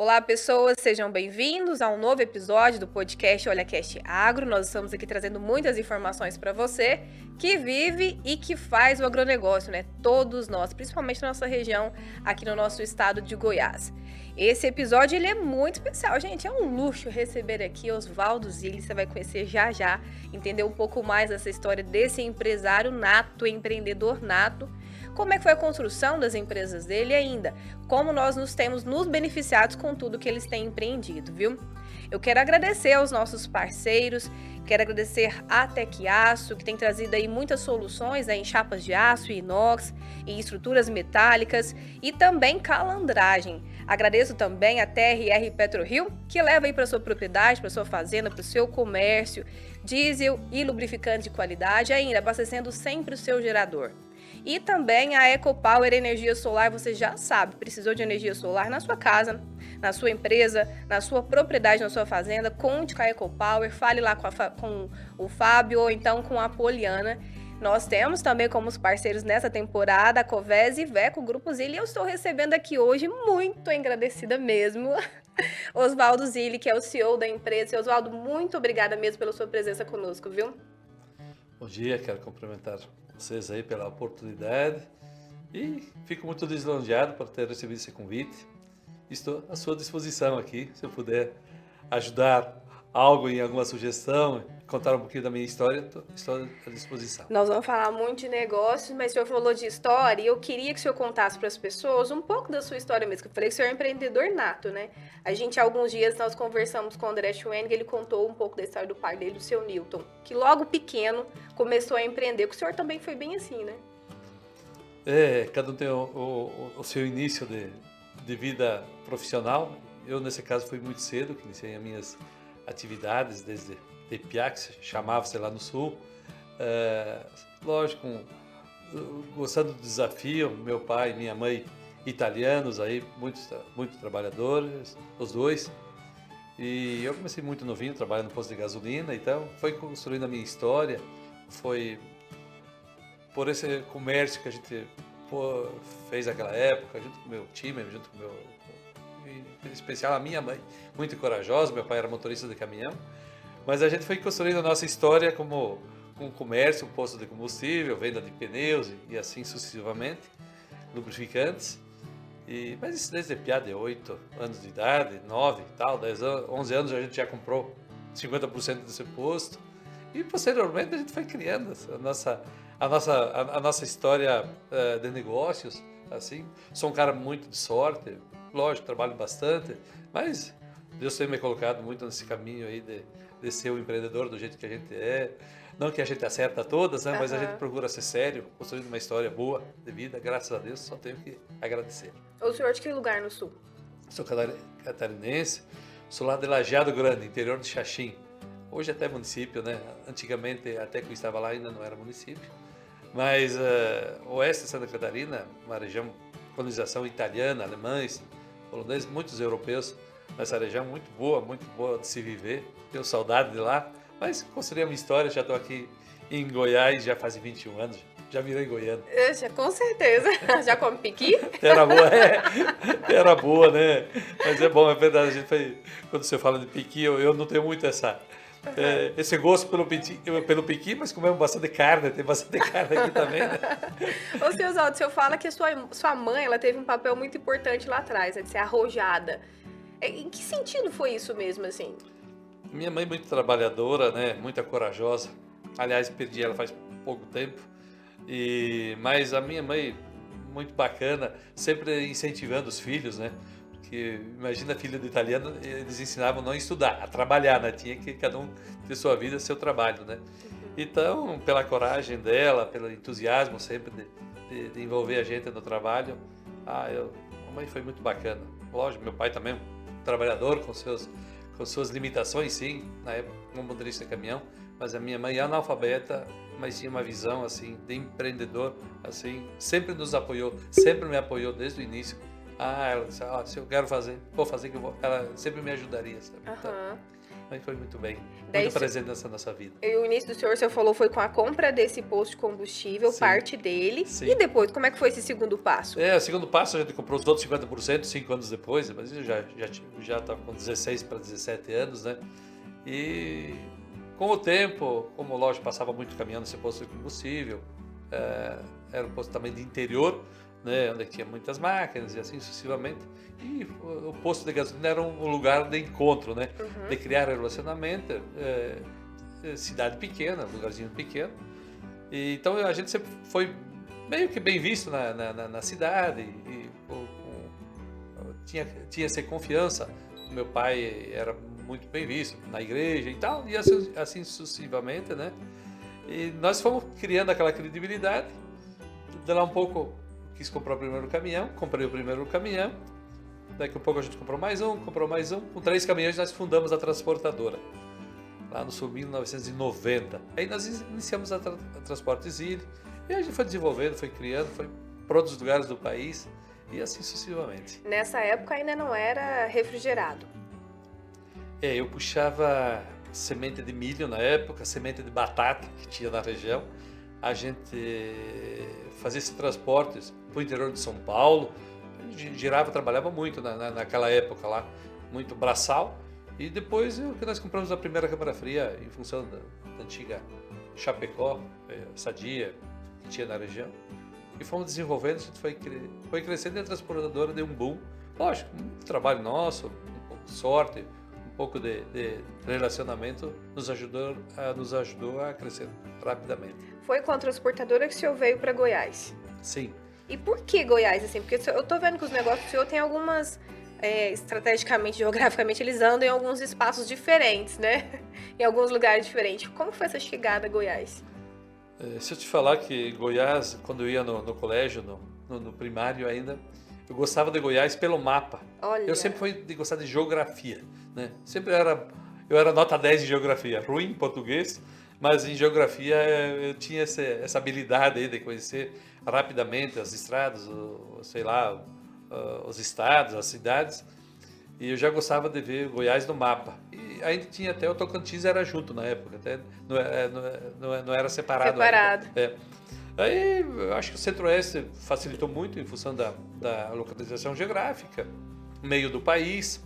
Olá, pessoas, sejam bem-vindos a um novo episódio do podcast OlhaCast Agro. Nós estamos aqui trazendo muitas informações para você que vive e que faz o agronegócio, né? Todos nós, principalmente na nossa região, aqui no nosso estado de Goiás. Esse episódio ele é muito especial, gente. É um luxo receber aqui Oswaldo Zilli. Você vai conhecer já, entender um pouco mais dessa história desse empresário nato, empreendedor nato. Como é que foi a construção das empresas dele e ainda como nós temos nos beneficiados com tudo que eles têm empreendido, viu? Eu quero agradecer aos nossos parceiros, quero agradecer a Tecaço, que tem trazido aí muitas soluções em chapas de aço e inox, e estruturas metálicas e também calandragem. Agradeço também a TRR PetroRio, que leva aí para sua propriedade, para sua fazenda, para o seu comércio, diesel e lubrificante de qualidade, ainda abastecendo sempre o seu gerador. E também a EcoPower Energia Solar, você já sabe, precisou de energia solar na sua casa, na sua empresa, na sua propriedade, na sua fazenda, conte com a EcoPower, fale lá com o Fábio ou então com a Poliana. Nós temos também como os parceiros nessa temporada a Covés e Veco Grupo Zilli. Eu estou recebendo aqui hoje, muito agradecida mesmo, Oswaldo Zilli, que é o CEO da empresa. Oswaldo, muito obrigada mesmo pela sua presença conosco, viu? Bom dia, quero cumprimentar vocês aí pela oportunidade e fico muito lisonjeado por ter recebido esse convite. Estou à sua disposição aqui, se eu puder ajudar algo em alguma sugestão, contar um pouquinho da minha história, estou à disposição. Nós vamos falar muito de negócios, mas o senhor falou de história e eu queria que o senhor contasse para as pessoas um pouco da sua história mesmo, que eu falei que o senhor é empreendedor nato, né? A gente, há alguns dias, nós conversamos com o André Schwenning, ele contou um pouco da história do pai dele, do seu Newton, que logo pequeno começou a empreender, que o senhor também foi bem assim, né? Cada um tem o seu início de vida profissional. Eu, nesse caso, fui muito cedo, que iniciei as minhas atividades desde piá, que chamava-se lá no sul. Lógico, gostando do desafio, meu pai e minha mãe italianos, aí, muito trabalhadores, os dois. E eu comecei muito novinho, trabalhando no posto de gasolina, então foi construindo a minha história, foi por esse comércio que a gente fez naquela época, junto com o meu time, junto com o meu... Em especial a minha mãe, muito corajosa, meu pai era motorista de caminhão, mas a gente foi construindo a nossa história como um comércio, um posto de combustível, venda de pneus e assim sucessivamente, lubrificantes. Mas isso desde piá de 8 anos de idade, 9 e tal, 10 anos, 11 anos a gente já comprou 50% desse posto e posteriormente a gente foi criando a nossa história de negócios, assim. Sou um cara muito de sorte, lógico, trabalho bastante, mas Deus tem me colocado muito nesse caminho aí de ser um empreendedor do jeito que a gente é. Não que a gente acerta todas, né? Mas a gente procura ser sério, construindo uma história boa de vida. Graças a Deus, só tenho que agradecer. O senhor de que lugar no sul? Sou catarinense, sou lá de Lajeado Grande, interior de Xaxim. Hoje até município, né? Antigamente, até que eu estava lá, ainda não era município. Mas oeste de Santa Catarina, uma região de colonização italiana, alemães, holandeses, muitos europeus. Nessa região muito boa de se viver. Tenho saudade de lá. Mas construí a minha história, já estou aqui em Goiás, já faz 21 anos, já virei goiano. Com certeza. Já come piqui? Era boa, né? Mas é bom, é verdade. A gente quando você fala de piqui, eu não tenho muito esse gosto pelo piqui, mas comemos bastante carne, tem bastante carne aqui também, né? Ô, seu Oswaldo, o senhor fala que a sua mãe ela teve um papel muito importante lá atrás, né, de ser arrojada. Em que sentido foi isso mesmo, assim? Minha mãe muito trabalhadora, né? Muito corajosa. Aliás, perdi ela faz pouco tempo. Mas a minha mãe, muito bacana, sempre incentivando os filhos, né? Porque imagina, filho de italiano, eles ensinavam não a estudar, a trabalhar, né? Tinha que cada um ter sua vida, seu trabalho, né? Então, pela coragem dela, pelo entusiasmo sempre de envolver a gente no trabalho, a mãe foi muito bacana. Lógico, meu pai também, um trabalhador com suas limitações, sim, na época, como motorista de caminhão, mas a minha mãe é analfabeta, mas tinha uma visão, assim, de empreendedor, assim, sempre nos apoiou, sempre me apoiou desde o início. Ela disse, se eu quero fazer, vou fazer que eu vou. Ela sempre me ajudaria, sabe? Então, Mas foi muito bem, Daí muito presente nessa nossa vida. E o início do senhor, você falou, foi com a compra desse posto de combustível, Sim, parte dele. sim. E depois, como é que foi esse segundo passo? O segundo passo, a gente comprou os outros 50%, 5 anos depois, mas eu já estava com 16 para 17 anos, né? E com o tempo, como lógico, passava muito caminhão nesse posto de combustível, era um posto também de interior, né, onde tinha muitas máquinas e assim sucessivamente. E o posto de gasolina era um lugar de encontro, né? De criar relacionamento, cidade pequena, lugarzinho pequeno. E, então a gente sempre foi meio que bem visto na cidade e tinha essa confiança. O meu pai era muito bem visto na igreja e tal, e assim sucessivamente, né? E nós fomos criando aquela credibilidade. De lá um pouco quis comprar o primeiro caminhão, comprei o primeiro caminhão. Daqui a pouco a gente comprou mais um. Com 3 caminhões nós fundamos a transportadora, lá no sul, 1990. Aí nós iniciamos a Transporte Zilli, e a gente foi desenvolvendo, foi criando, foi para outros lugares do país, e assim sucessivamente. Nessa época ainda não era refrigerado. Eu puxava semente de milho na época, semente de batata que tinha na região. A gente fazia esses transportes para o interior de São Paulo, girava, trabalhava muito naquela época lá, muito braçal. E depois que nós compramos a primeira câmara fria em função da antiga Chapecó, Sadia, que tinha na região. E fomos desenvolvendo, a gente foi crescendo, e a transportadora deu um boom. Lógico, um trabalho nosso, um pouco de sorte, um pouco de relacionamento nos ajudou a crescer rapidamente. Foi com a transportadora que o senhor veio para Goiás? Sim. E por que Goiás, assim? Porque eu tô vendo que os negócios do senhor tem algumas, estrategicamente, geograficamente, eles andam em alguns espaços diferentes, né? Em alguns lugares diferentes. Como foi essa chegada a Goiás? Se eu te falar que Goiás, quando eu ia no colégio, no primário ainda, eu gostava de Goiás pelo mapa. Olha. Eu sempre fui de gostar de geografia, né? Eu era nota 10 em geografia, ruim em português, mas em geografia eu tinha essa habilidade aí de conhecer rapidamente as estradas, sei lá, os estados, as cidades. E eu já gostava de ver Goiás no mapa. E ainda tinha até o Tocantins, era junto na época, até não era separado. Separado. Aí eu acho que o Centro-Oeste facilitou muito em função da localização geográfica, meio do país.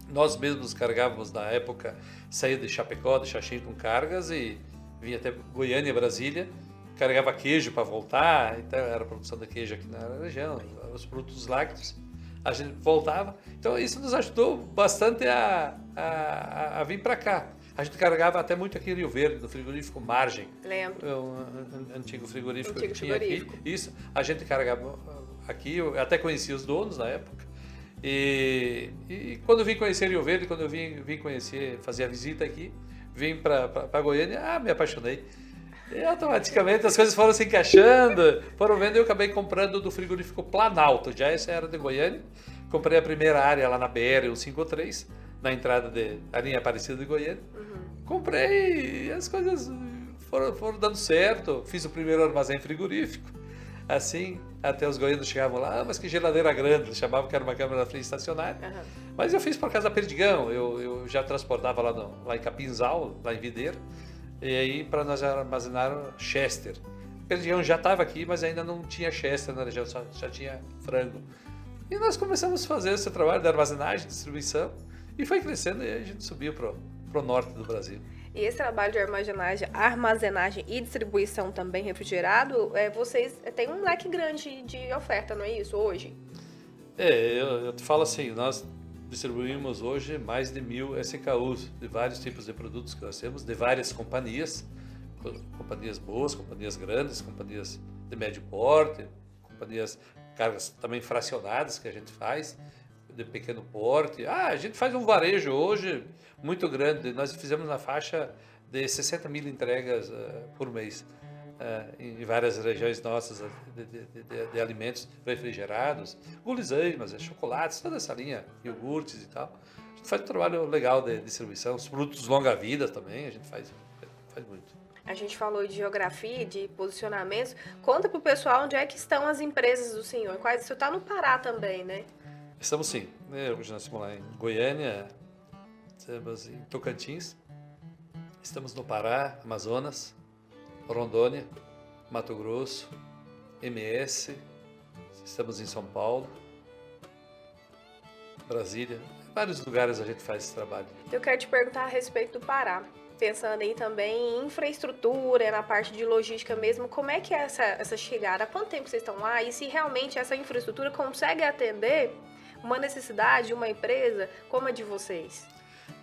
Nós mesmos carregávamos na época, saía de Chapecó, de Xaxim com cargas e vinha até Goiânia, Brasília, carregava queijo para voltar, então era a produção de queijo aqui na região, os produtos lácteos, a gente voltava. Então isso nos ajudou bastante a vir para cá. A gente carregava até muito aqui em Rio Verde, no frigorífico Margem. Lembro. Um antigo frigorífico que tinha frigorífico. aqui. Isso, a gente carregava aqui, eu até conhecia os donos na época. E quando eu vim conhecer Rio Verde, quando eu vim conhecer, fazer a visita aqui, vim para Goiânia, me apaixonei. E automaticamente as coisas foram se encaixando, foram vendo, e eu acabei comprando do frigorífico Planalto, já essa era de Goiânia. Comprei a primeira área lá na BR-153, na entrada da linha Aparecida de Goiânia. Comprei e as coisas foram dando certo, fiz o primeiro armazém frigorífico. Assim, até os goianos chegavam lá, mas que geladeira grande, eles chamavam que era uma câmara fria estacionária. Mas eu fiz por causa da Perdigão, eu já transportava lá em Capinzal, lá em Videira, e aí para nós armazenar Chester. Perdigão já estava aqui, mas ainda não tinha Chester na região, já tinha frango. E nós começamos a fazer esse trabalho de armazenagem, distribuição, e foi crescendo, e aí a gente subiu para o norte do Brasil. E esse trabalho de armazenagem e distribuição também refrigerado, vocês têm um leque grande de oferta, não é isso, hoje? Eu te falo assim, nós distribuímos hoje mais de 1.000 SKUs, de vários tipos de produtos que nós temos, de várias companhias boas, companhias grandes, companhias de médio porte, companhias, cargas também fracionadas que a gente faz, de pequeno porte. A gente faz um varejo hoje muito grande. Nós fizemos na faixa de 60 mil entregas por mês em várias regiões nossas de alimentos refrigerados, guloseimas, chocolates, toda essa linha, iogurtes e tal. A gente faz um trabalho legal de distribuição, os produtos longa-vida também, a gente faz muito. A gente falou de geografia, de posicionamentos. Conta pro pessoal onde é que estão as empresas do senhor. O senhor está no Pará também, né? Estamos sim. Hoje nós estamos lá em Goiânia, Estamos em Tocantins, estamos no Pará, Amazonas, Rondônia, Mato Grosso, MS, estamos em São Paulo, Brasília, em vários lugares a gente faz esse trabalho. Eu quero te perguntar a respeito do Pará, pensando aí também em infraestrutura, na parte de logística mesmo, como é que é essa chegada? Há quanto tempo vocês estão lá? E se realmente essa infraestrutura consegue atender uma necessidade de uma empresa como a de vocês?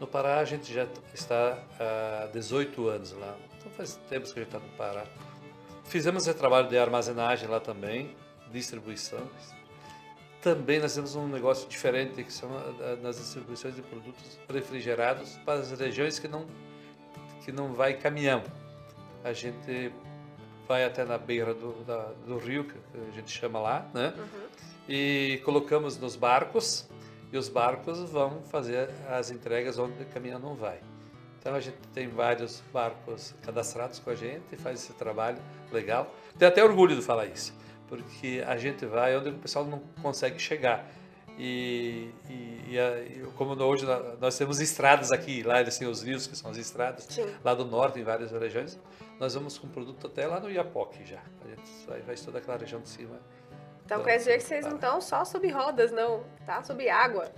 No Pará a gente já está há 18 anos lá, então faz tempo que a gente está no Pará. Fizemos esse trabalho de armazenagem lá também, distribuição. Também nós temos um negócio diferente, que são nas distribuições de produtos refrigerados para as regiões que não vai caminhão. A gente vai até na beira do rio, que a gente chama lá, né? Uhum. E colocamos nos barcos, e os barcos vão fazer as entregas onde o caminhão não vai. Então a gente tem vários barcos cadastrados com a gente e faz esse trabalho legal. Tenho até orgulho de falar isso, porque a gente vai onde o pessoal não consegue chegar. Como hoje nós temos estradas aqui, lá eles têm os rios que são as estradas, Sim. lá do norte, em várias regiões, nós vamos com produto até lá no Iapoque já. A gente vai toda aquela região de cima. Então quer dizer que vocês não estão só sob rodas, não, tá? Sob água.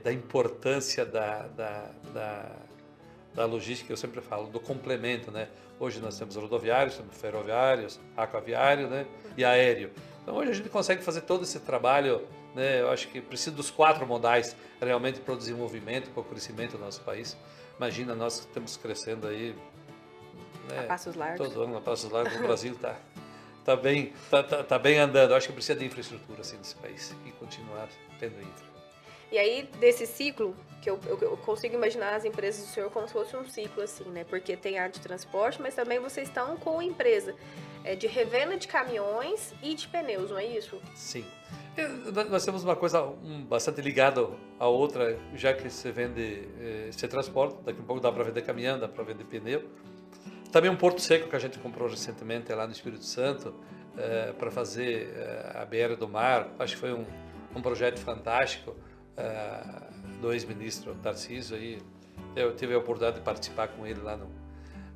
Da importância da logística, eu sempre falo, do complemento, né? Hoje nós temos rodoviários, temos ferroviários, aquaviário, né? E aéreo. Então hoje a gente consegue fazer todo esse trabalho, né? Eu acho que precisa dos 4 modais realmente para o desenvolvimento, para o crescimento do nosso país. Imagina, nós estamos crescendo aí, né? A passos largos. Todo ano a passos largos, o Brasil tá bem andando. Eu acho que precisa de infraestrutura assim nesse país e continuar tendo infra. E aí, desse ciclo, que eu consigo imaginar as empresas do senhor como se fosse um ciclo, assim, né? Porque tem área de transporte, mas também vocês estão com a empresa de revenda de caminhões e de pneus, não é isso? Sim. Nós temos uma coisa bastante ligada à outra, já que você vende, você transporta, daqui a pouco dá para vender caminhão, dá para vender pneu. Também um porto seco que a gente comprou recentemente lá no Espírito Santo, para fazer a BR do Mar. Acho que foi um projeto fantástico. Do ex-ministro Tarcísio, aí eu tive a oportunidade de participar com ele lá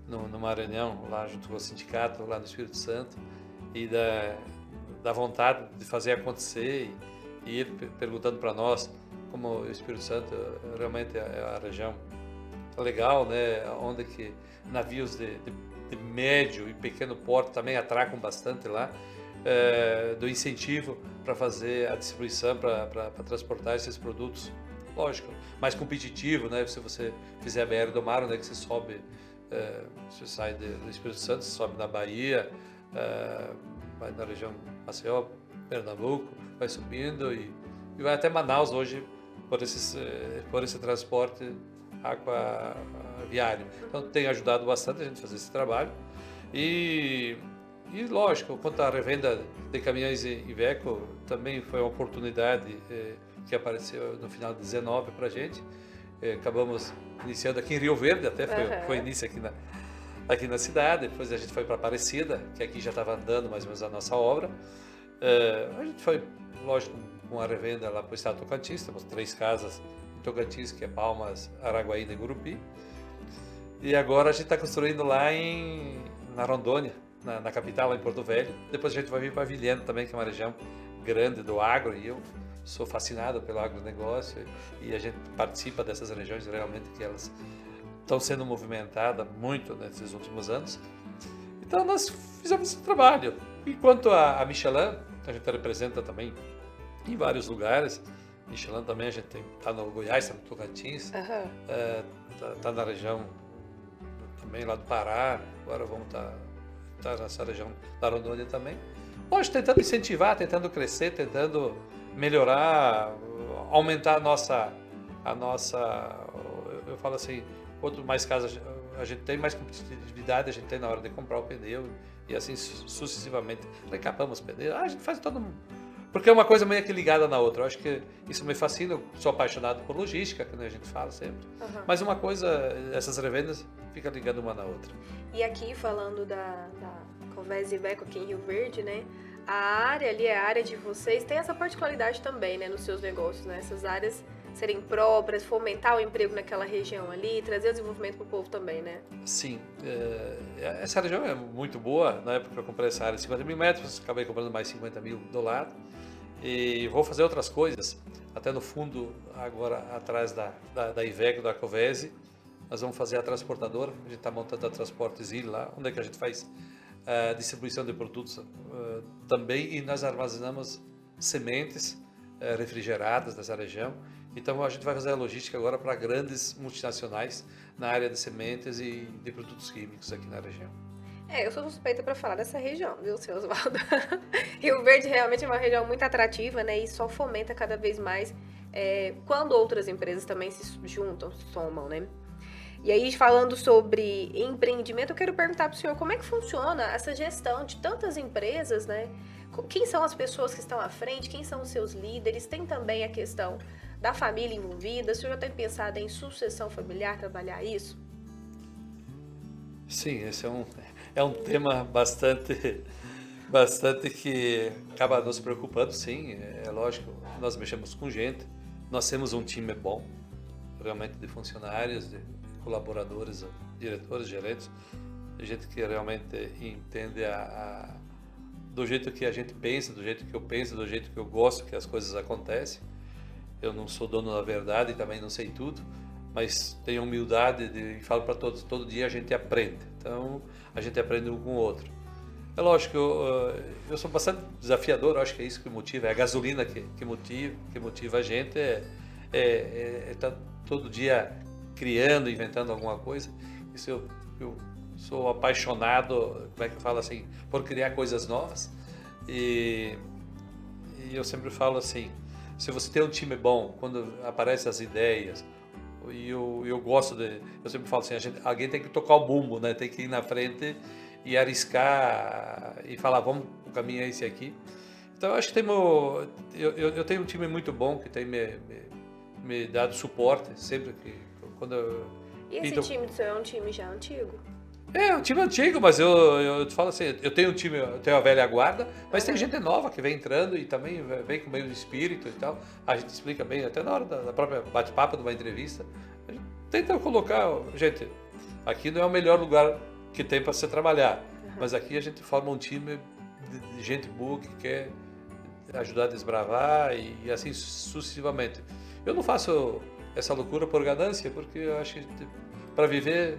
no Maranhão, lá junto com o sindicato, lá no Espírito Santo, e da vontade de fazer acontecer, e ele perguntando para nós como o Espírito Santo realmente é a região legal, né, onde que navios de médio e pequeno porte também atracam bastante lá, do incentivo para fazer a distribuição, para transportar esses produtos, lógico, mais competitivo, né? Se você fizer a BR do Mar, né, que você sobe, você sai do Espírito Santo, você sobe na Bahia, vai na região Maceió, Pernambuco, vai subindo e vai até Manaus hoje por esse transporte aquaviário. Então tem ajudado bastante a gente a fazer esse trabalho e lógico, quanto à revenda de caminhões Iveco, também foi uma oportunidade que apareceu no final de 19 para a gente. Acabamos iniciando aqui em Rio Verde, até foi início aqui na cidade. Depois a gente foi para Aparecida, que aqui já estava andando mais ou menos a nossa obra. A gente foi, lógico, com a revenda lá para o estado de Tocantins. Temos 3 casas em Tocantins, que é Palmas, Araguaína e Gurupi. E agora a gente está construindo lá na Rondônia, na capital, lá em Porto Velho. Depois a gente vai vir para Vilhena também, que é uma região grande do agro, e eu sou fascinado pelo agronegócio, e a gente participa dessas regiões realmente, que elas estão sendo movimentadas muito nesses últimos anos. Então nós fizemos esse trabalho. E quanto a Michelin, a gente representa também em vários lugares. Michelin também a gente está no Goiás, está no Tocantins, está na região também lá do Pará, agora vamos estar nessa região da Rondônia também. Hoje tentando incentivar, tentando crescer, tentando melhorar, aumentar a nossa, eu falo assim, quanto mais casas a gente tem, mais competitividade a gente tem na hora de comprar o pneu, e assim sucessivamente. Recapamos pneu, a gente faz todo mundo. Porque é uma coisa meio que ligada na outra. Eu acho que isso me fascina, eu sou apaixonado por logística, que a gente fala sempre. Mas uma coisa, essas revendas, fica ligando uma na outra. E aqui, falando da Convés Iveco aqui em Rio Verde, né? A área ali, a área de vocês, tem essa particularidade também, né? Nos seus negócios, né? Essas áreas serem próprias, fomentar o emprego naquela região ali, trazer o desenvolvimento para o povo também, né? Sim, essa região é muito boa. Na época que eu comprei essa área de 50 mil metros, acabei comprando mais 50 mil do lado. E vou fazer outras coisas. Até no fundo, agora atrás da Iveco, da Covese, nós vamos fazer a transportadora. A gente está montando a Transportezil lá, onde é que a gente faz a distribuição de produtos também. E nós armazenamos sementes refrigeradas dessa região. Então a gente vai fazer a logística agora para grandes multinacionais na área de sementes e de produtos químicos aqui na região. Eu sou suspeita para falar dessa região, viu, seu Oswaldo? Rio Verde realmente é uma região muito atrativa, né? E só fomenta cada vez mais quando outras empresas também se juntam, se somam, né? E aí, falando sobre empreendimento, eu quero perguntar para o senhor como é que funciona essa gestão de tantas empresas, né? Quem são as pessoas que estão à frente? Quem são os seus líderes? Tem também a questão da família envolvida. O senhor já tem pensado em sucessão familiar, trabalhar isso? Sim, esse é um tema bastante que acaba nos preocupando, sim. É lógico, nós mexemos com gente, nós temos um time bom, realmente de funcionários, de colaboradores, diretores, gerentes, gente que realmente entende do jeito que a gente pensa, do jeito que eu penso, do jeito que eu gosto que as coisas acontecem. Eu não sou dono da verdade e também não sei tudo, mas tenho humildade e falo para todos, todo dia a gente aprende. Então, a gente aprende um com o outro. É lógico, eu sou bastante desafiador, acho que é isso que motiva, é a gasolina que motiva a gente, tá todo dia criando, inventando alguma coisa. Isso eu sou apaixonado, como é que eu falo assim, por criar coisas novas. E eu sempre falo assim, se você tem um time bom, quando aparecem as ideias, e eu gosto eu sempre falo assim, alguém tem que tocar o bumbo, né? Tem que ir na frente e arriscar e falar, vamos, o caminho é esse aqui. Então eu acho que eu tenho um time muito bom que tem me dado suporte sempre quando E esse time do senhor é um time já antigo? É um time antigo, mas eu te falo assim, eu tenho um time, eu tenho a velha guarda, mas tem gente nova que vem entrando e também vem com meio espírito e tal. A gente explica bem, até na hora da própria bate-papo de uma entrevista. A gente tenta colocar, gente, aqui não é o melhor lugar que tem para você trabalhar, mas aqui a gente forma um time de gente boa que quer ajudar a desbravar e assim sucessivamente. Eu não faço essa loucura por ganância, porque eu acho que para viver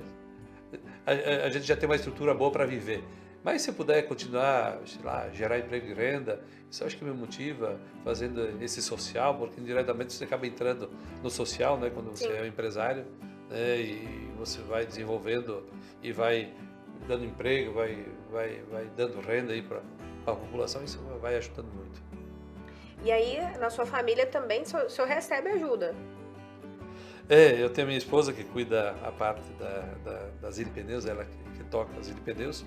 a gente já tem uma estrutura boa para viver. Mas se puder continuar, sei lá, gerar emprego e renda, isso eu acho que me motiva, fazendo esse social, porque indiretamente você acaba entrando no social, né, quando você é um empresário, né, e você vai desenvolvendo e vai dando emprego, vai dando renda aí para a população, isso vai ajudando muito. E aí, na sua família também, o senhor recebe ajuda? Eu tenho minha esposa que cuida a parte das Zilli Pneus, ela que toca as Zilli Pneus.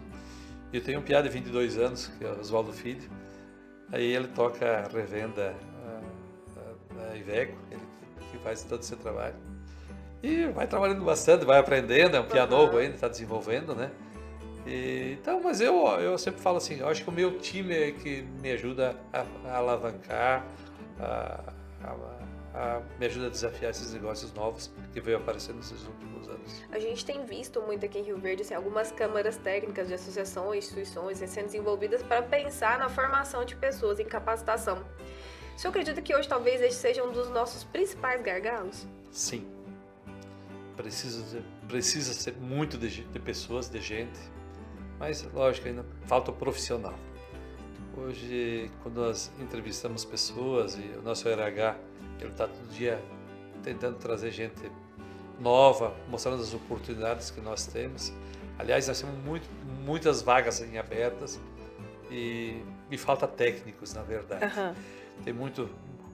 E eu tenho um piá de 22 anos, que é o Oswaldo Filho. Aí ele toca a revenda da Iveco, ele que faz todo esse trabalho. E vai trabalhando bastante, vai aprendendo, é um piá novo ainda, está desenvolvendo, né? Então, mas eu sempre falo assim, eu acho que o meu time é que me ajuda a alavancar, me ajuda a desafiar esses negócios novos que veio aparecendo nesses últimos anos. A gente tem visto muito aqui em Rio Verde assim, algumas câmaras técnicas de associações, instituições sendo desenvolvidas para pensar na formação de pessoas, em capacitação. O senhor acredita que hoje talvez este seja um dos nossos principais gargalos? Sim. Precisa ser muito de pessoas, de gente, mas lógico, ainda falta o profissional. Hoje, quando nós entrevistamos pessoas e o nosso RH, ele está todo dia tentando trazer gente nova, mostrando as oportunidades que nós temos. Aliás, nós temos muitas vagas em abertas e falta técnicos, na verdade. Tem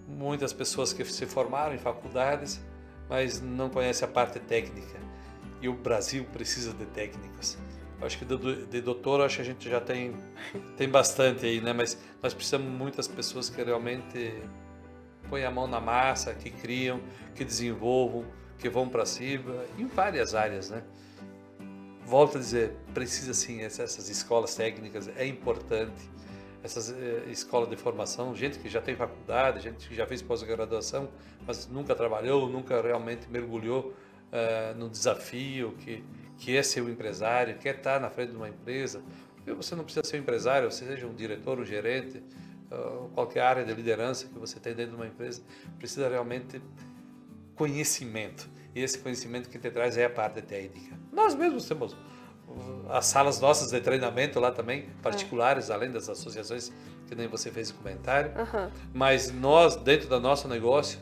muitas pessoas que se formaram em faculdades, mas não conhecem a parte técnica. E o Brasil precisa de técnicos. Eu acho que de doutor, acho que a gente já tem bastante aí, né? Mas nós precisamos de muitas pessoas que realmente põem a mão na massa, que criam, que desenvolvam, que vão para cima, em várias áreas, né? Volto a dizer, precisa sim, essas escolas técnicas, é importante. essas escolas de formação, gente que já tem faculdade, gente que já fez pós-graduação, mas nunca trabalhou, nunca realmente mergulhou no desafio que é ser um empresário, que é estar na frente de uma empresa. Porque você não precisa ser um empresário, você seja um diretor, um gerente, qualquer área de liderança que você tem dentro de uma empresa, precisa realmente conhecimento. E esse conhecimento que te traz é a parte técnica. Nós mesmos temos as salas nossas de treinamento lá também, particulares, além das associações, que nem você fez o comentário. Mas nós, dentro do nosso negócio,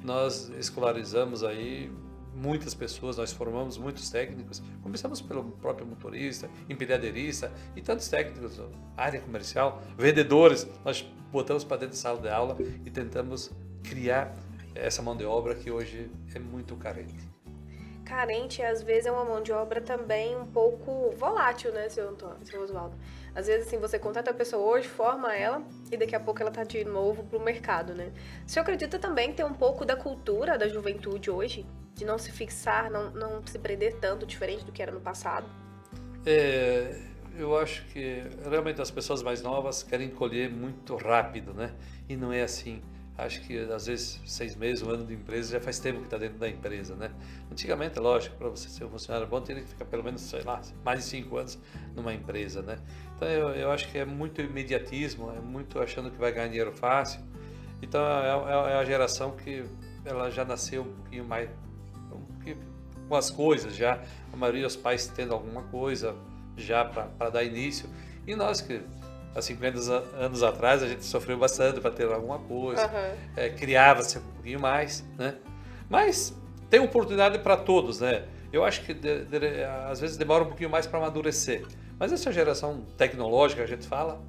nós escolarizamos aí muitas pessoas, nós formamos muitos técnicos. Começamos pelo próprio motorista, empilhadeirista e tantos técnicos, área comercial, vendedores. Nós botamos para dentro da sala de aula e tentamos criar essa mão de obra que hoje é muito carente. Carente, às vezes é uma mão de obra também um pouco volátil, né, seu Oswaldo? Às vezes, assim, você contrata a pessoa hoje, forma ela e daqui a pouco ela tá de novo pro mercado, né? O senhor acredita também que tem um pouco da cultura da juventude hoje? De não se fixar, não se prender tanto, diferente do que era no passado? Eu acho que realmente as pessoas mais novas querem colher muito rápido, né? E não é assim. Acho que às vezes 6 meses, 1 ano de empresa já faz tempo que está dentro da empresa, né? Antigamente, lógico, para você ser um funcionário bom, teria que ficar pelo menos, sei lá, mais de 5 anos numa empresa, né? Então eu acho que é muito imediatismo, é muito achando que vai ganhar dinheiro fácil. Então é a geração que ela já nasceu um pouquinho mais com as coisas, já a maioria dos pais tendo alguma coisa já para dar início. E nós que há 50 anos atrás a gente sofreu bastante para ter alguma coisa, criava-se um pouquinho mais, né? Mas tem oportunidade para todos, né? Eu acho que às vezes demora um pouquinho mais para amadurecer, mas essa geração tecnológica, a gente fala,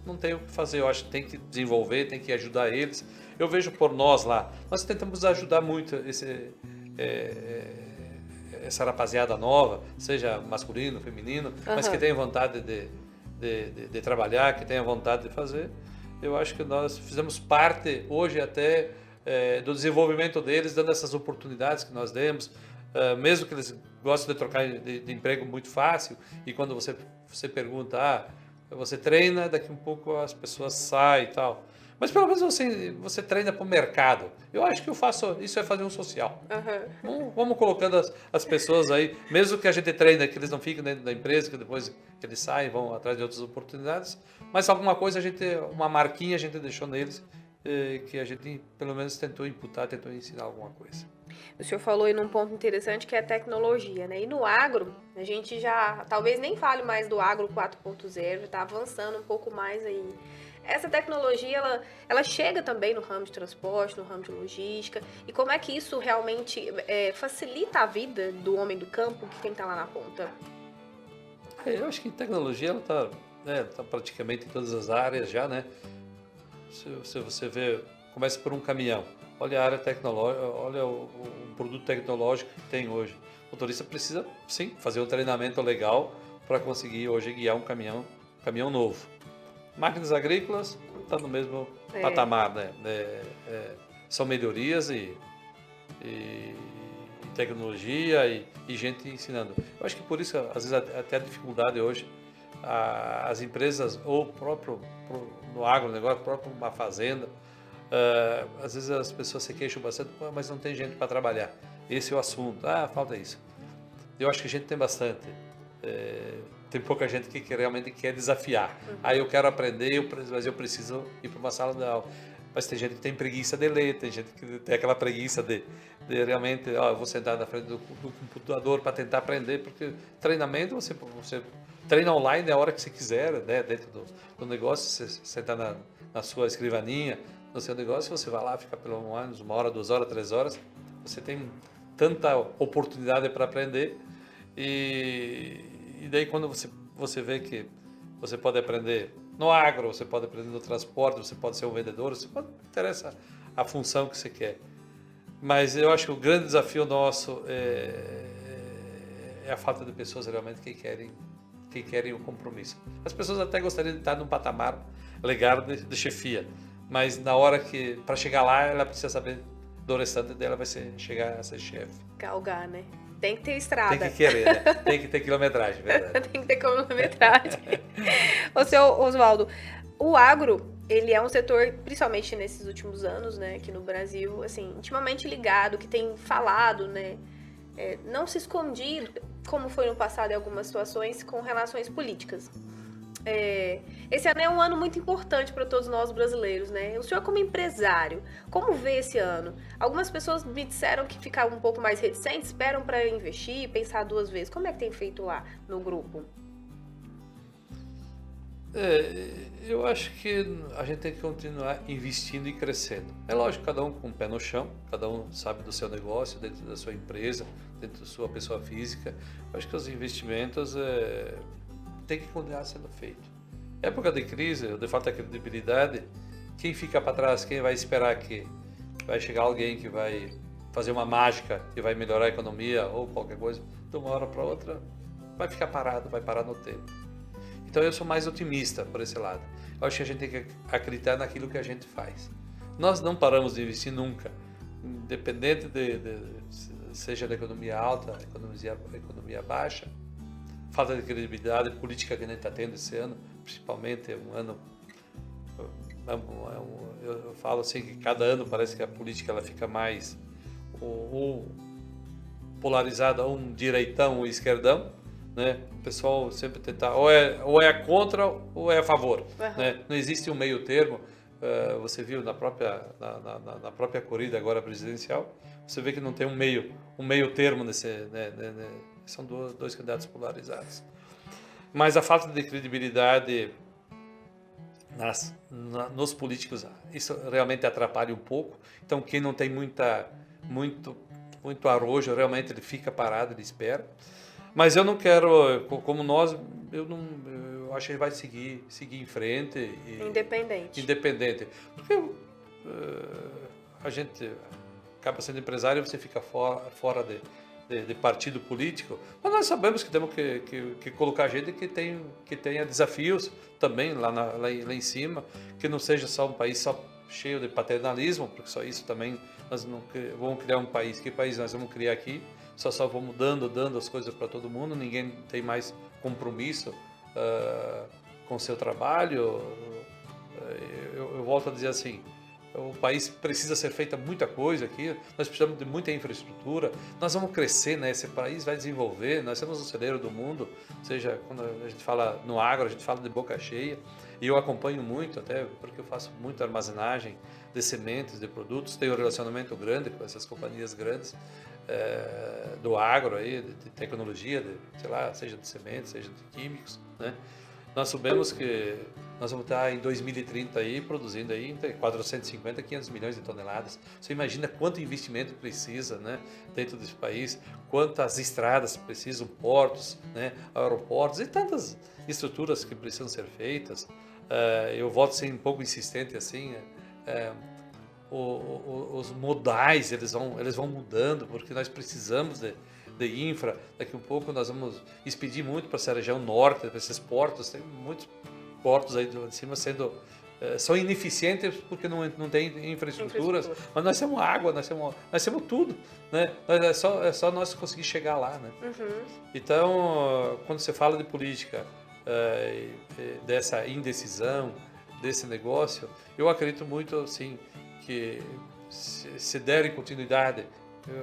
não tem o que fazer. Eu acho que tem que desenvolver, tem que ajudar eles. Eu vejo por nós lá, nós tentamos ajudar muito essa rapaziada nova, seja masculino, feminino, mas que tenha vontade de trabalhar, que tenha vontade de fazer. Eu acho que nós fizemos parte hoje até do desenvolvimento deles, dando essas oportunidades que nós demos, mesmo que eles gostem de trocar de emprego muito fácil, e quando você pergunta, você treina, daqui um pouco as pessoas saem e tal. Mas pelo menos você treina para o mercado. Eu acho que isso é fazer um social. Vamos colocando as pessoas aí, mesmo que a gente treine, que eles não fiquem dentro da empresa, que depois que eles saem, vão atrás de outras oportunidades, mas alguma coisa, uma marquinha a gente deixou neles, que a gente pelo menos tentou imputar, tentou ensinar alguma coisa. O senhor falou aí num ponto interessante que é a tecnologia, né? E no agro, a gente já, talvez nem fale mais do agro 4.0, está avançando um pouco mais aí. Essa tecnologia, ela chega também no ramo de transporte, no ramo de logística, e como é que isso realmente facilita a vida do homem do campo, que quem está lá na ponta? Eu acho que a tecnologia ela tá praticamente em todas as áreas já, né? Se você vê, começa por um caminhão, olha a área tecnológica, olha o produto tecnológico que tem hoje. O motorista precisa, sim, fazer um treinamento legal para conseguir hoje guiar um caminhão novo. Máquinas agrícolas está no mesmo patamar, né? São melhorias e tecnologia e gente ensinando. Eu acho que por isso, às vezes, até a dificuldade hoje, as empresas, ou próprio no agronegócio, próprio uma fazenda, às vezes as pessoas se queixam bastante, mas não tem gente para trabalhar. Esse é o assunto. Falta isso. Eu acho que a gente tem bastante. Tem pouca gente que realmente quer desafiar. Aí eu quero aprender, mas eu preciso ir para uma sala de aula. Mas tem gente que tem preguiça de ler, tem gente que tem aquela preguiça de realmente, eu vou sentar na frente do computador para tentar aprender, porque treinamento, você treina online a hora que você quiser, né? Dentro do negócio, você sentar na sua escrivaninha, no seu negócio, você vai lá, fica pelo menos 1 hora, 2 horas, 3 horas, você tem tanta oportunidade para aprender, e daí quando você vê que você pode aprender no agro, você pode aprender no transporte, você pode ser um vendedor, você pode interessa a função que você quer. Mas eu acho que o grande desafio nosso é a falta de pessoas realmente que querem o compromisso. As pessoas até gostariam de estar num patamar legal de chefia, mas na hora que, para chegar lá, ela precisa saber do restante dela, vai chegar a ser chefe. Galgar, né? Tem que ter estrada. Tem que querer, né? Tem que ter quilometragem, verdade. Tem que ter quilometragem. Ô, seu Oswaldo, O agro, ele é um setor, principalmente nesses últimos anos, né, aqui no Brasil, assim, intimamente ligado, que tem falado, né, não se escondido, como foi no passado em algumas situações, com relações políticas. Esse ano é um ano muito importante para todos nós brasileiros, né? O senhor como empresário, como vê esse ano? Algumas pessoas me disseram que ficavam um pouco mais reticentes, esperam para investir, pensar duas vezes. Como é que tem feito lá no grupo? Eu acho que a gente tem que continuar investindo e crescendo. É lógico, cada um com o pé no chão, cada um sabe do seu negócio, dentro da sua empresa, dentro da sua pessoa física. Eu acho que os investimentos têm que continuar sendo feitos. Época de crise, de falta de credibilidade, quem fica para trás, quem vai esperar que vai chegar alguém que vai fazer uma mágica e vai melhorar a economia ou qualquer coisa, de uma hora para outra, vai ficar parado, vai parar no tempo. Então eu sou mais otimista por esse lado. Eu acho que a gente tem que acreditar naquilo que a gente faz. Nós não paramos de investir nunca, independente seja da economia alta, economia baixa, falta de credibilidade política que a gente está tendo esse ano, principalmente um ano, eu falo assim que cada ano parece que a política ela fica mais ou polarizada, ou um direitão ou um esquerdão, né? O pessoal sempre tenta ou é contra ou é a favor, né? Não existe um meio termo. Você viu na própria corrida agora presidencial, você vê que não tem um meio termo nesse, né? São dois candidatos polarizados. Mas a falta de credibilidade nos políticos, isso realmente atrapalha um pouco. Então quem não tem muito arrojo, realmente ele fica parado, ele espera. Mas eu não quero, como nós, eu acho que ele vai seguir em frente. Independente. Porque a gente acaba sendo empresário e você fica fora de partido político, mas nós sabemos que temos que colocar gente que tenha desafios também lá em cima, que não seja só um país só cheio de paternalismo, porque só isso também nós não vamos criar um país. Que país nós vamos criar aqui? Só vamos dando as coisas para todo mundo, ninguém tem mais compromisso com o seu trabalho. Eu volto a dizer assim, o país precisa ser feita muita coisa aqui, nós precisamos de muita infraestrutura, nós vamos crescer, né? Esse país vai desenvolver, nós somos o celeiro do mundo, seja quando a gente fala no agro, a gente fala de boca cheia, e eu acompanho muito, até porque eu faço muita armazenagem de sementes, de produtos, tenho um relacionamento grande com essas companhias grandes, do agro, aí, de tecnologia, sei lá, seja de sementes, seja de químicos, né? Nós sabemos que nós vamos estar em 2030 aí produzindo aí entre 450 e 500 milhões de toneladas. Você imagina quanto investimento precisa, né, dentro desse país, quantas estradas precisam, portos, né, aeroportos e tantas estruturas que precisam ser feitas. Eu volto a ser um pouco insistente assim, os modais eles vão mudando porque nós precisamos de infra. Daqui a um pouco nós vamos expedir muito para essa região norte, para esses portos. Tem muitos portos aí de cima são ineficientes porque não tem infraestruturas, mas nós temos água, nós temos tudo, né? É só nós conseguir chegar lá, né? Então, quando você fala de política, dessa indecisão, desse negócio, eu acredito muito assim que se derem continuidade.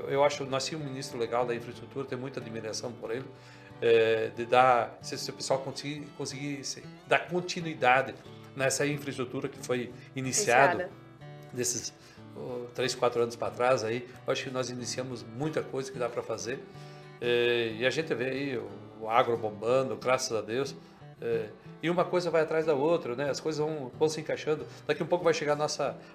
Eu acho que nós tínhamos um ministro legal da infraestrutura, tenho muita admiração por ele, se o pessoal conseguir dar continuidade nessa infraestrutura que foi iniciada desses 3, 4 anos para trás, aí, eu acho que nós iniciamos muita coisa que dá para fazer, e a gente vê aí o agro bombando, graças a Deus, e uma coisa vai atrás da outra, né? As coisas vão se encaixando. Daqui a um pouco vai chegar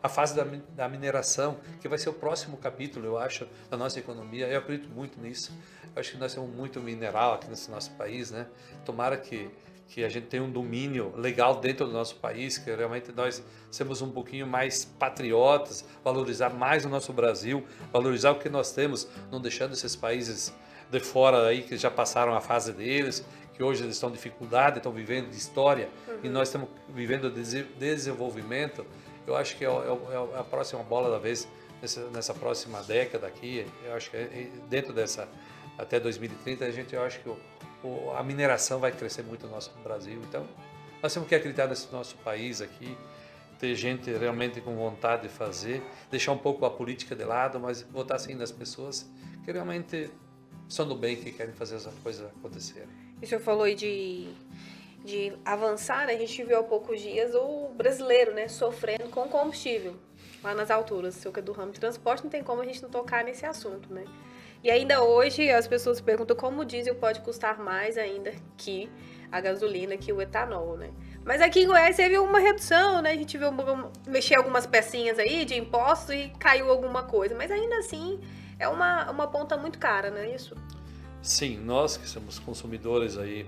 a fase da mineração, que vai ser o próximo capítulo, eu acho, da nossa economia. Eu acredito muito nisso. Eu acho que nós temos muito mineral aqui nesse nosso país, né? Tomara que a gente tenha um domínio legal dentro do nosso país, que realmente nós sermos um pouquinho mais patriotas, valorizar mais o nosso Brasil, valorizar o que nós temos, não deixando esses países de fora aí que já passaram a fase deles, que hoje eles estão em dificuldade, estão vivendo de história, e nós estamos vivendo de desenvolvimento. Eu acho que é a próxima bola da vez, nessa próxima década aqui. Eu acho que dentro dessa, até 2030, eu acho que a mineração vai crescer muito no nosso Brasil. Então, Nós temos que acreditar nesse nosso país aqui, ter gente realmente com vontade de fazer, deixar um pouco a política de lado, mas votar assim nas pessoas que realmente são do bem, que querem fazer essa coisa acontecer. E o senhor falou aí de avançar, né? A gente viu há poucos dias o brasileiro, né, sofrendo com combustível lá nas alturas. O senhor que é do ramo de transporte, não tem como a gente não tocar nesse assunto, né? E ainda hoje as pessoas perguntam como o diesel pode custar mais ainda que a gasolina, que o etanol, né? Mas aqui em Goiás teve uma redução, né? A gente viu mexer algumas pecinhas aí de impostos e caiu alguma coisa. Mas ainda assim é uma ponta muito cara, não é isso? Sim, nós que somos consumidores aí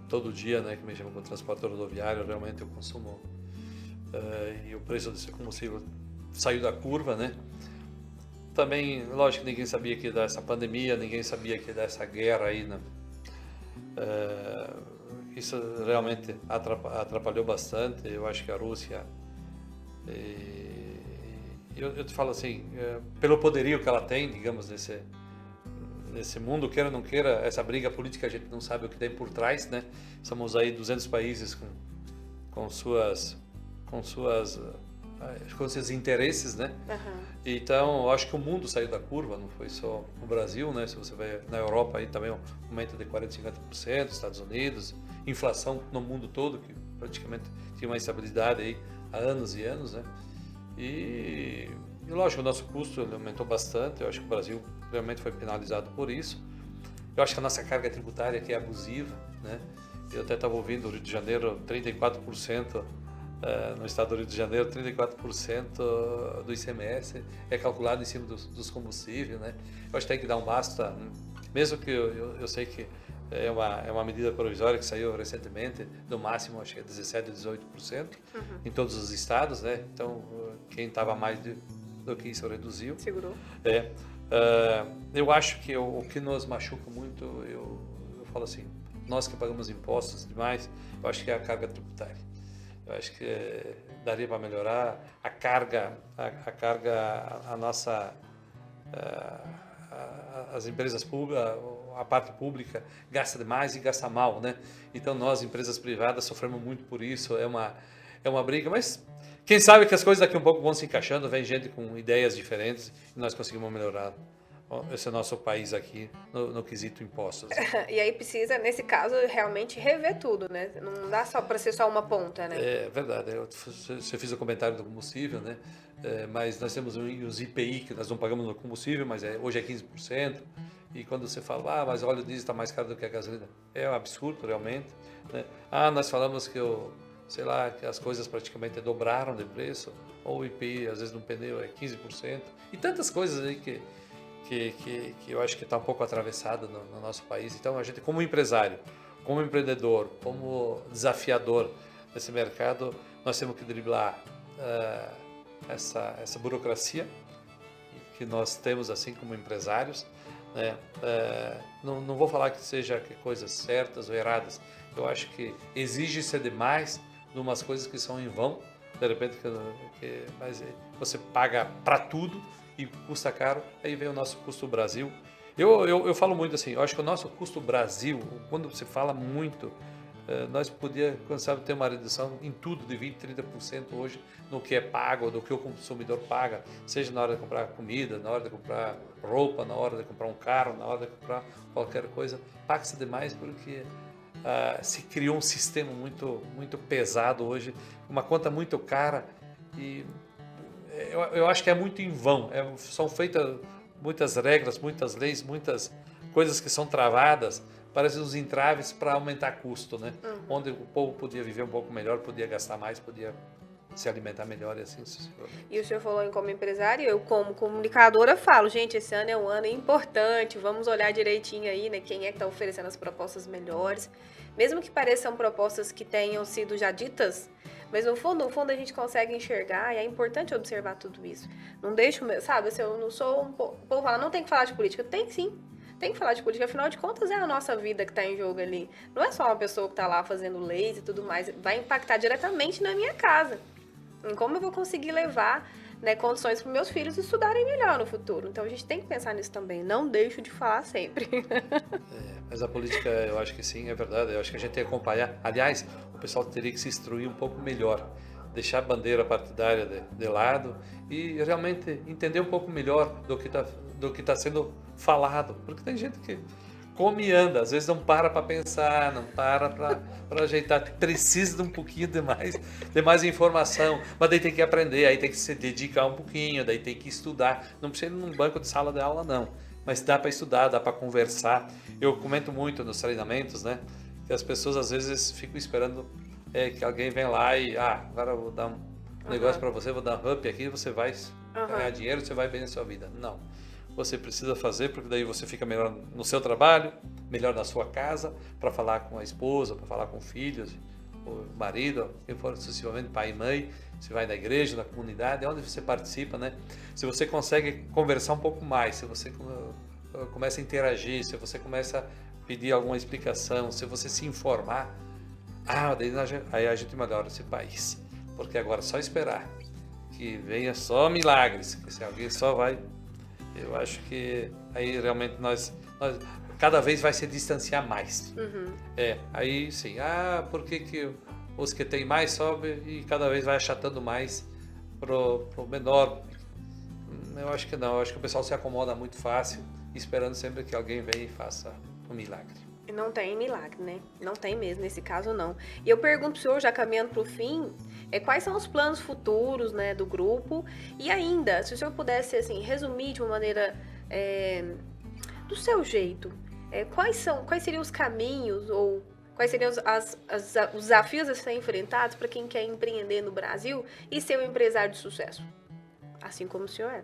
todo dia, né, que mexemos com o transporte rodoviário, realmente o consumo e o preço desse combustível saiu da curva, né? Também, lógico que ninguém sabia que ia dar essa pandemia, ninguém sabia que ia dar essa guerra aí, né? Isso realmente atrapalhou bastante. Eu acho que a Rússia, eu te falo assim, pelo poderio que ela tem, digamos, nesse mundo, queira ou não queira, essa briga política a gente não sabe o que tem por trás, né? Somos aí 200 países com seus interesses, né? Uhum. Então, eu acho que o mundo saiu da curva, não foi só o Brasil, né? Se você vai na Europa, aí também um aumento de 40%, 50%, Estados Unidos, inflação no mundo todo, que praticamente tinha uma instabilidade aí há anos e anos, né? E lógico, o nosso custo ele aumentou bastante, eu acho que o Brasil realmente foi penalizado por isso. Eu acho que a nossa carga tributária aqui é abusiva, né? Eu até estava ouvindo o Rio de Janeiro, 34%, no estado do Rio de Janeiro, 34% do ICMS é calculado em cima dos combustíveis, né? Eu acho que tem que dar um basta, mesmo que eu sei que é uma medida provisória que saiu recentemente, no máximo acho que é 17%, 18% em todos os estados, né? Então, quem estava mais do que isso reduziu. Segurou. Eu acho que o que nos machuca muito, eu falo assim, nós que pagamos impostos demais, eu acho que é a carga tributária. Eu acho que daria para melhorar a carga, a nossa, as empresas públicas, a parte pública gasta demais e gasta mal, né? Então nós, empresas privadas, sofremos muito por isso, é uma briga, mas quem sabe que as coisas daqui a um pouco vão se encaixando, vem gente com ideias diferentes e nós conseguimos melhorar esse nosso país aqui no quesito impostos. E aí precisa, nesse caso, realmente rever tudo, né? Não dá só para ser só uma ponta, né? É verdade. Você fez o comentário do combustível, né? Mas nós temos os IPI que nós não pagamos no combustível, mas hoje é 15%. E quando você fala, mas óleo diesel está mais caro do que a gasolina, é um absurdo realmente, né? Nós falamos que sei lá, que as coisas praticamente dobraram de preço, ou o IPI às vezes no pneu é 15%, e tantas coisas aí que eu acho que está um pouco atravessada no nosso país. Então, a gente, como empresário, como empreendedor, como desafiador desse mercado, nós temos que driblar essa burocracia que nós temos assim como empresários, né? Não vou falar que seja coisas certas ou erradas. Eu acho que exige-se demais de umas coisas que são em vão, de repente, mas você paga para tudo e custa caro, aí vem o nosso custo Brasil. Eu falo muito assim, eu acho que o nosso custo Brasil, quando você fala muito, nós podíamos, quando sabe, ter uma redução em tudo de 20%, 30% hoje no que é pago, do que o consumidor paga, seja na hora de comprar comida, na hora de comprar roupa, na hora de comprar um carro, na hora de comprar qualquer coisa, paga-se demais porque se criou um sistema muito, muito pesado hoje, uma conta muito cara e eu acho que é muito em vão. São feitas muitas regras, muitas leis, muitas coisas que são travadas, parecem uns entraves para aumentar custo, né? Onde o povo podia viver um pouco melhor, podia gastar mais, podia se alimentar melhor e assim sucessivamente. E o senhor falou em como empresário, eu como comunicadora falo, gente, esse ano é um ano importante, vamos olhar direitinho aí, né, quem é que está oferecendo as propostas melhores, mesmo que pareçam propostas que tenham sido já ditas, mas no fundo a gente consegue enxergar e é importante observar tudo isso. Não deixo, sabe, assim, eu não sou o povo fala, não tem que falar de política, tem sim. Tem que falar de política, afinal de contas é a nossa vida que está em jogo ali. Não é só uma pessoa que está lá fazendo leis e tudo mais, vai impactar diretamente na minha casa. Em como eu vou conseguir levar, né, condições para meus filhos estudarem melhor no futuro. Então a gente tem que pensar nisso também. Não deixo de falar sempre. Mas a política, eu acho que sim, é verdade. Eu acho que a gente tem que acompanhar. Aliás, o pessoal teria que se instruir um pouco melhor, deixar a bandeira partidária de lado e realmente entender um pouco melhor do que tá sendo falado. Porque tem gente que come e anda, às vezes não para pensar, não para ajeitar, precisa de um pouquinho de mais informação, mas daí tem que aprender, aí tem que se dedicar um pouquinho, daí tem que estudar, não precisa ir num banco de sala de aula não, mas dá para estudar, dá para conversar. Eu comento muito nos treinamentos, né, que as pessoas às vezes ficam esperando que alguém venha lá e, agora eu vou dar um negócio para você, vou dar um up aqui, você vai ganhar dinheiro, você vai bem na sua vida. Não. Você precisa fazer, porque daí você fica melhor no seu trabalho, melhor na sua casa, para falar com a esposa, para falar com filhos, o marido, quem for sucessivamente, pai e mãe, você vai na igreja, na comunidade, onde você participa, né? Se você consegue conversar um pouco mais, se você começa a interagir, se você começa a pedir alguma explicação, se você se informar, aí a gente melhora esse país. Porque agora é só esperar que venha só milagres, que se alguém só vai... Eu acho que aí realmente nós cada vez vai se distanciar mais. Aí sim, por que os que têm mais sobe e cada vez vai achatando mais pro menor? Eu acho que não, eu acho que o pessoal se acomoda muito fácil, esperando sempre que alguém venha e faça um milagre. Não tem milagre, né? Não tem mesmo, nesse caso não. E eu pergunto pro senhor, já caminhando pro fim, quais são os planos futuros, né, do grupo? E ainda, se o senhor pudesse, assim, resumir de uma maneira do seu jeito, quais seriam os caminhos ou quais seriam os desafios a serem enfrentados para quem quer empreender no Brasil e ser um empresário de sucesso? Assim como o senhor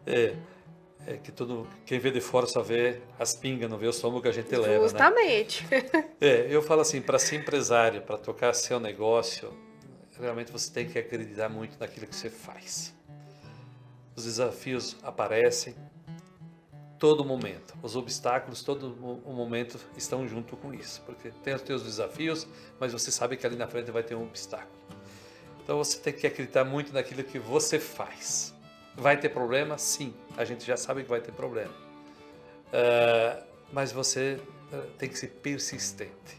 é. Que quem vê de fora só vê as pingas, não vê o estômago que a gente leva, Justamente. né? Eu falo assim, para ser empresário, para tocar seu negócio, realmente você tem que acreditar muito naquilo que você faz. Os desafios aparecem todo momento, os obstáculos todo o momento estão junto com isso, porque tem os teus desafios, mas você sabe que ali na frente vai ter um obstáculo. Então você tem que acreditar muito naquilo que você faz. Vai ter problema? Sim, a gente já sabe que vai ter problema. Mas você tem que ser persistente.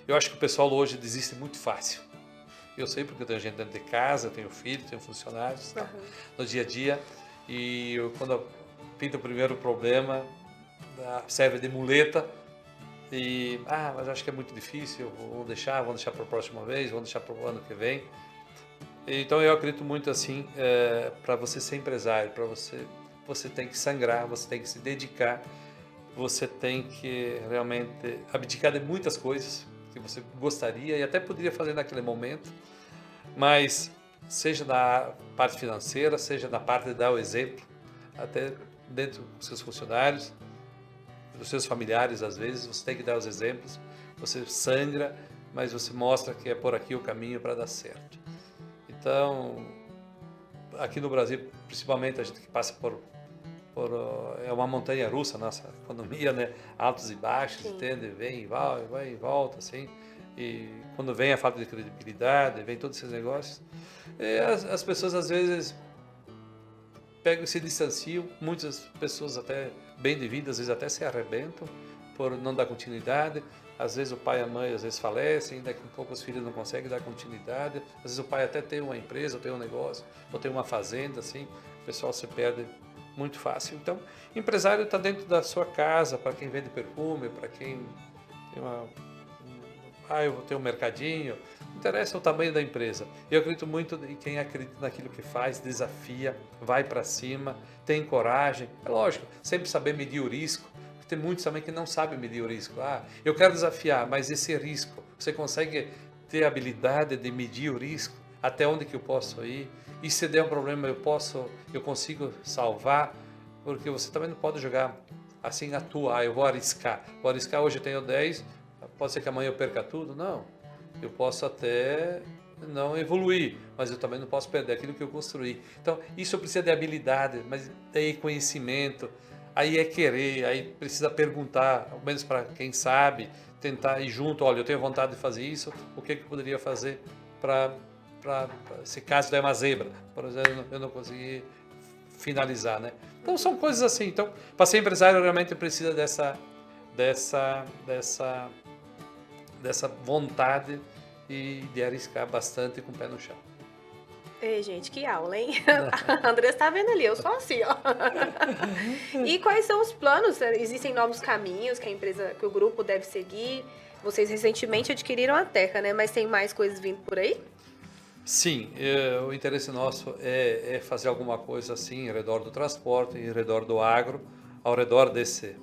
Eu acho que o pessoal hoje desiste muito fácil. Eu sei porque eu tenho gente dentro de casa, eu tenho filho, tenho funcionários, no dia a dia. E quando pinta o primeiro problema, serve de muleta. E, mas acho que é muito difícil, vou deixar para a próxima vez, vou deixar para o ano que vem. Então eu acredito muito assim, para você ser empresário, para você tem que sangrar, você tem que se dedicar, você tem que realmente abdicar de muitas coisas que você gostaria e até poderia fazer naquele momento, mas seja na parte financeira, seja na parte de dar o exemplo, até dentro dos seus funcionários, dos seus familiares, às vezes, você tem que dar os exemplos, você sangra, mas você mostra que é por aqui o caminho para dar certo. Então, aqui no Brasil, principalmente a gente que passa é uma montanha russa, nossa economia, né? Altos e baixos, entende? Vem e vai e volta, assim. E quando vem a falta de credibilidade, vem todos esses negócios, as pessoas às vezes pegam e se distanciam, muitas pessoas até bem de vida, às vezes até se arrebentam por não dar continuidade. Às vezes o pai e a mãe às vezes falecem, daqui a pouco os filhos não conseguem dar continuidade. Às vezes o pai até tem uma empresa, ou tem um negócio, ou tem uma fazenda, assim, o pessoal se perde muito fácil. Então, empresário está dentro da sua casa, para quem vende perfume, para quem tem eu vou ter um mercadinho, não interessa o tamanho da empresa. Eu acredito muito em quem acredita naquilo que faz, desafia, vai para cima, tem coragem. É lógico, sempre saber medir o risco. Tem muitos também que não sabem medir o risco. Eu quero desafiar, mas esse risco, você consegue ter a habilidade de medir o risco? Até onde que eu posso ir? E se der um problema, eu consigo salvar? Porque você também não pode jogar assim, atuar, eu vou arriscar. Vou arriscar, hoje eu tenho 10, pode ser que amanhã eu perca tudo? Não. Eu posso até não evoluir, mas eu também não posso perder aquilo que eu construí. Então, isso precisa de habilidade, mas tem conhecimento. Aí é querer, aí precisa perguntar, ao menos para quem sabe, tentar ir junto, olha, eu tenho vontade de fazer isso, o que eu poderia fazer para esse caso da uma zebra, por exemplo, eu não consegui finalizar, né? Então são coisas assim. Então, para ser empresário realmente precisa dessa vontade e de arriscar bastante com o pé no chão. Ei, gente, que aula, hein? A Andressa tá vendo ali, eu sou assim, ó. E quais são os planos? Existem novos caminhos que o grupo deve seguir? Vocês recentemente adquiriram a Teca, né? Mas tem mais coisas vindo por aí? Sim, o interesse nosso é fazer alguma coisa assim ao redor do transporte, ao redor do agro, ao redor desse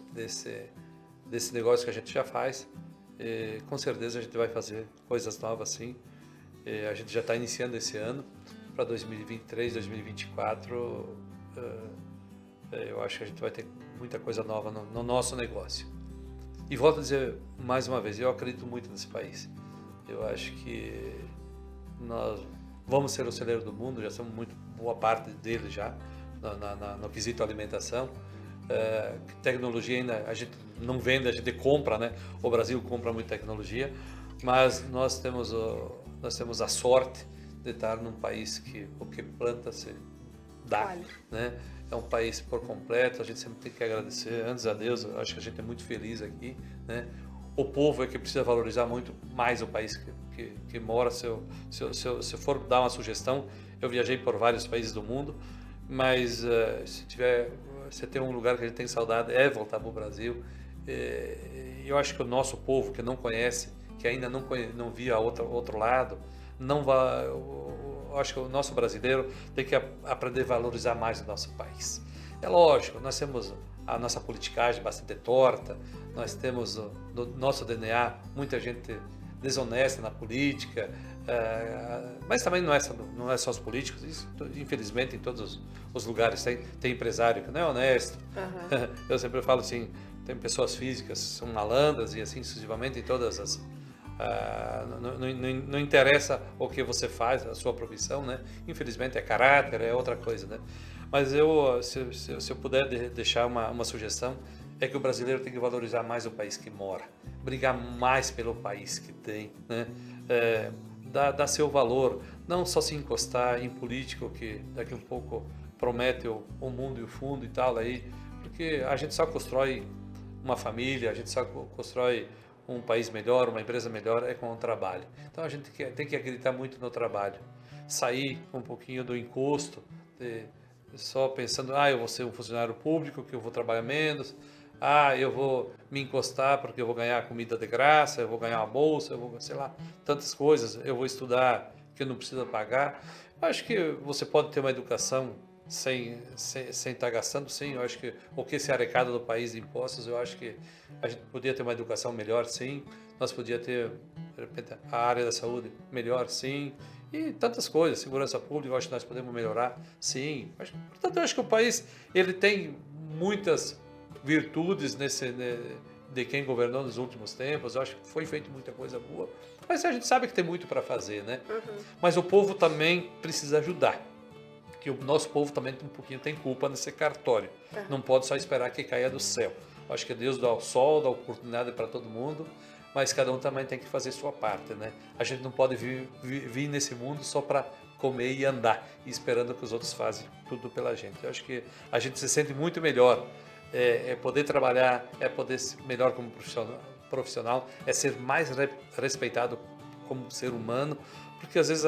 negócio que a gente já faz. Com certeza a gente vai fazer coisas novas assim. A gente já está iniciando esse ano. Para 2023, 2024, eu acho que a gente vai ter muita coisa nova no nosso negócio. E volto a dizer mais uma vez, eu acredito muito nesse país. Eu acho que nós vamos ser o celeiro do mundo, já somos muito boa parte dele já, no quesito alimentação. Tecnologia ainda a gente não vende, a gente compra, né? O Brasil compra muita tecnologia, mas nós temos a sorte de estar num país que o que planta se dá, né? É um país por completo, a gente sempre tem que agradecer, antes a Deus, eu acho que a gente é muito feliz aqui, né? O povo é que precisa valorizar muito mais o país que mora. Se eu for dar uma sugestão, eu viajei por vários países do mundo, mas se tem um lugar que a gente tem saudade é voltar para o Brasil. Eu acho que o nosso povo que não conhece, que ainda não via outro lado, não vai. Eu acho que o nosso brasileiro tem que aprender a valorizar mais o nosso país. É lógico, nós temos a nossa politicagem bastante torta, nós temos no nosso DNA muita gente desonesta na política, mas também não é só os políticos, isso, infelizmente em todos os lugares tem empresário que não é honesto. Uhum. Eu sempre falo assim, tem pessoas físicas que são malandras e assim sucessivamente em todas as... não interessa o que você faz, a sua profissão, né? Infelizmente é caráter, é outra coisa, né? Mas se eu puder deixar uma sugestão, é que o brasileiro tem que valorizar mais o país que mora, brigar mais pelo país que tem, né? Dar seu valor, não só se encostar em político que daqui um pouco promete o mundo e o fundo e tal aí, porque a gente só constrói uma família, a gente só constrói um país melhor, uma empresa melhor com o trabalho. Então a gente tem que acreditar muito no trabalho, sair um pouquinho do encosto, só pensando, eu vou ser um funcionário público, que eu vou trabalhar menos, eu vou me encostar porque eu vou ganhar comida de graça, eu vou ganhar uma bolsa, eu vou, sei lá, tantas coisas, eu vou estudar que eu não preciso pagar. Eu acho que você pode ter uma educação sem estar gastando, sim. Eu acho que o que se arrecada do país de impostos, eu acho que a gente podia ter uma educação melhor, sim. Nós podíamos ter, de repente, a área da saúde melhor, sim. E tantas coisas, segurança pública, eu acho que nós podemos melhorar, sim. Portanto, eu acho que o país ele tem muitas virtudes de quem governou nos últimos tempos. Eu acho que foi feito muita coisa boa, mas a gente sabe que tem muito para fazer, né? Uhum. Mas o povo também precisa ajudar, que o nosso povo também um pouquinho tem culpa nesse cartório. Uhum. Não pode só esperar que caia do céu. Eu acho que Deus dá o sol, dá oportunidade para todo mundo, mas cada um também tem que fazer sua parte, né? A gente não pode vir nesse mundo só para comer e andar, esperando que os outros façam tudo pela gente. Eu acho que a gente se sente muito melhor, poder trabalhar, poder ser melhor como profissional, é ser mais respeitado como ser humano, porque às vezes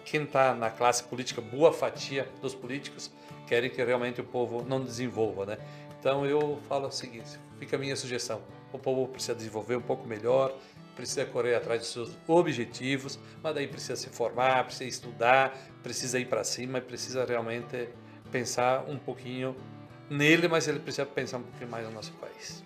quem está na classe política, boa fatia dos políticos, querem que realmente o povo não desenvolva, né? Então eu falo o seguinte, fica a minha sugestão, o povo precisa desenvolver um pouco melhor, precisa correr atrás dos seus objetivos, mas daí precisa se formar, precisa estudar, precisa ir para cima e precisa realmente pensar um pouquinho nele, mas ele precisa pensar um pouquinho mais no nosso país.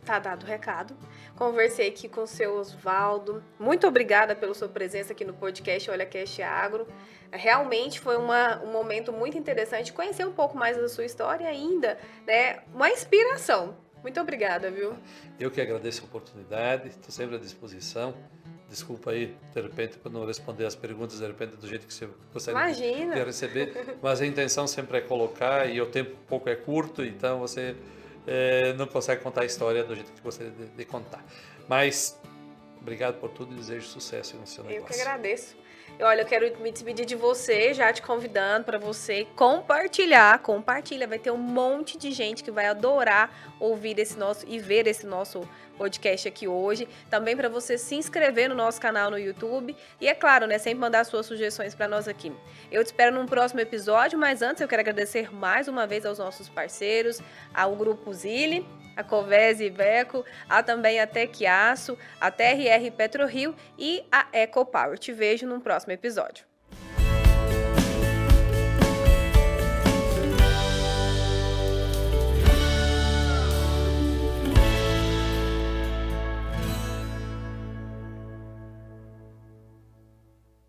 Tá dado o recado. Conversei aqui com o seu Osvaldo. Muito obrigada pela sua presença aqui no podcast OlhaCast Agro. Realmente foi um momento muito interessante conhecer um pouco mais da sua história ainda, né? Uma inspiração. Muito obrigada, viu? Eu que agradeço a oportunidade, estou sempre à disposição. Desculpa aí, de repente, por não responder as perguntas, de repente, do jeito que você gostaria de receber, mas a intenção sempre é colocar, e o tempo pouco é curto, então você não consegue contar a história do jeito que gostaria de contar. Mas, obrigado por tudo e desejo sucesso no seu negócio. Eu que agradeço. E olha, eu quero me despedir de você, já te convidando para você compartilhar. Compartilha, vai ter um monte de gente que vai adorar ouvir esse nosso e ver esse nosso podcast aqui hoje. Também para você se inscrever no nosso canal no YouTube. E é claro, né, sempre mandar suas sugestões para nós aqui. Eu te espero num próximo episódio, mas antes eu quero agradecer mais uma vez aos nossos parceiros, ao Grupo Zile, a Covese Iveco, também a Tec Aço, a TRR PetroRio e a EcoPower. Te vejo num próximo episódio.